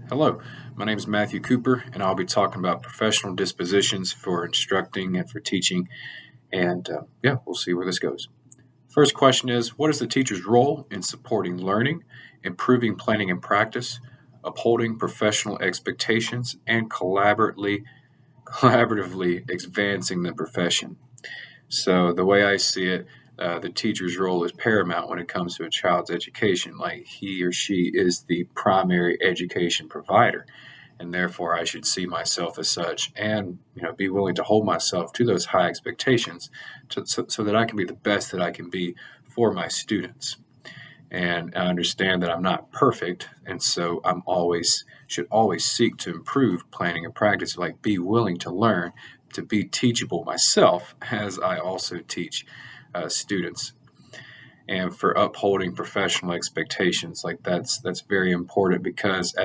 Hello, my name is Matthew Cooper, and I'll be talking about professional dispositions for instructing and for teaching. And we'll see where this goes. First question is: what is the teacher's role in supporting learning, improving planning and practice, upholding professional expectations, and collaboratively advancing the profession? So the way I see it, the teacher's role is paramount when it comes to a child's education. Like he or she is the primary education provider, and therefore I should see myself as such, and be willing to hold myself to those high expectations, so that I can be the best that I can be for my students. And I understand that I'm not perfect, and so I'm always should always seek to improve planning and practice. Like be willing to learn, to be teachable myself as I also teach students, and for upholding professional expectations. Like that's very important because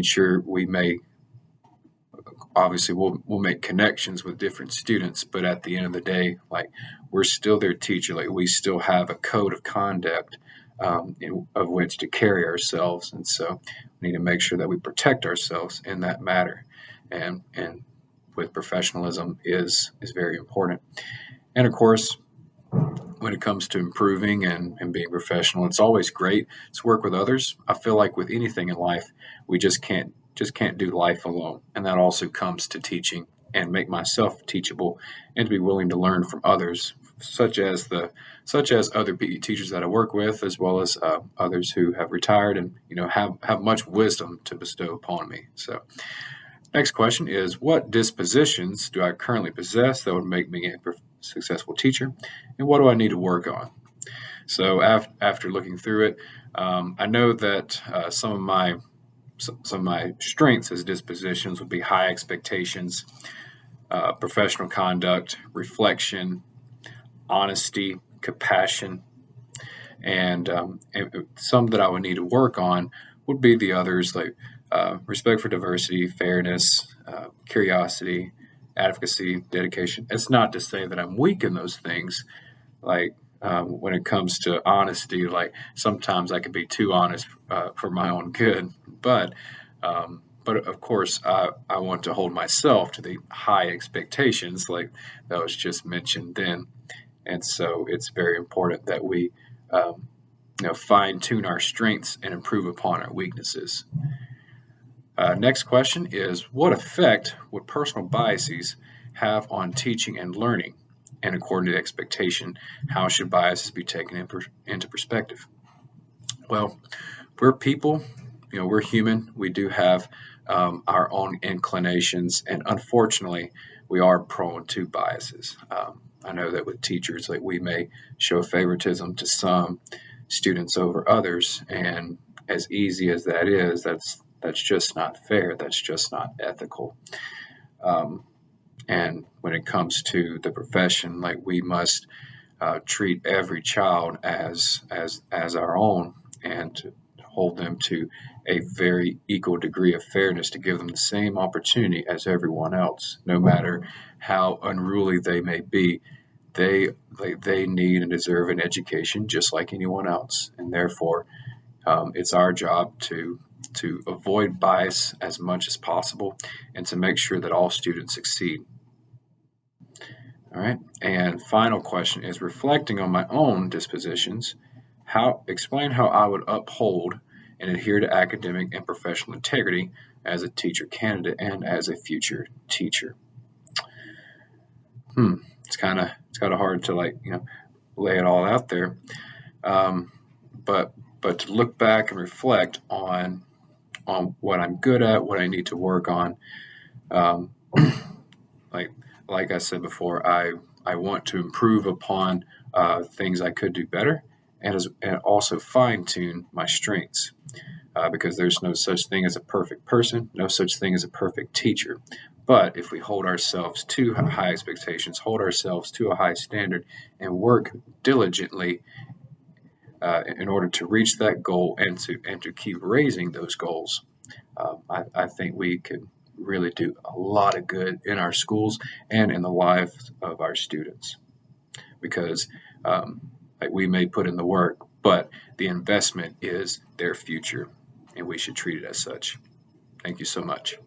sure, we may obviously we'll make connections with different students, but at the end of the day, like we're still their teacher. Like we still have a code of conduct of which to carry ourselves, and so we need to make sure that we protect ourselves in that matter, and with professionalism is very important. And of course, when it comes to improving and being professional, it's always great to work with others. I feel like with anything in life, we just can't do life alone, and that also comes to teaching and make myself teachable and to be willing to learn from others, such as other PE teachers that I work with, as well as others who have retired and have much wisdom to bestow upon me. So, next question is: what dispositions do I currently possess that would make me a successful teacher, and what do I need to work on? So, after looking through it, I know that some of my strengths as dispositions would be high expectations, professional conduct, reflection, honesty, compassion, and some that I would need to work on would be the others, like respect for diversity, fairness, curiosity, advocacy, dedication. It's not to say that I'm weak in those things. Like when it comes to honesty, like sometimes I can be too honest for my own good, but of course, I want to hold myself to the high expectations, like that was just mentioned then. And so it's very important that we fine tune our strengths and improve upon our weaknesses. Next question is: what effect would personal biases have on teaching and learning? And according to expectation, how should biases be taken into perspective? Well, we're people, we're human. We do have our own inclinations, and unfortunately, we are prone to biases. I know that with teachers, like we may show favoritism to some students over others, and as easy as that is, that's just not fair. That's just not ethical. Um, and when it comes to the profession, like we must treat every child as our own, and to hold them to a very equal degree of fairness, to give them the same opportunity as everyone else, no matter how unruly they may be. They need and deserve an education just like anyone else, and therefore it's our job to avoid bias as much as possible and to make sure that all students succeed. All right. And final question is: reflecting on my own dispositions, how explain how I would uphold and adhere to academic and professional integrity as a teacher candidate and as a future teacher. Hmm. It's kind of hard to lay it all out there. Um, but to look back and reflect on what I'm good at, what I need to work on. Um, like like I said before, I want to improve upon things I could do better, and also fine tune my strengths. Because there's no such thing as a perfect person, no such thing as a perfect teacher. But if we hold ourselves to high expectations, hold ourselves to a high standard, and work diligently in order to reach that goal, and to keep raising those goals, I think we could really do a lot of good in our schools and in the lives of our students. Because like we may put in the work, but the investment is their future, and we should treat it as such. Thank you so much.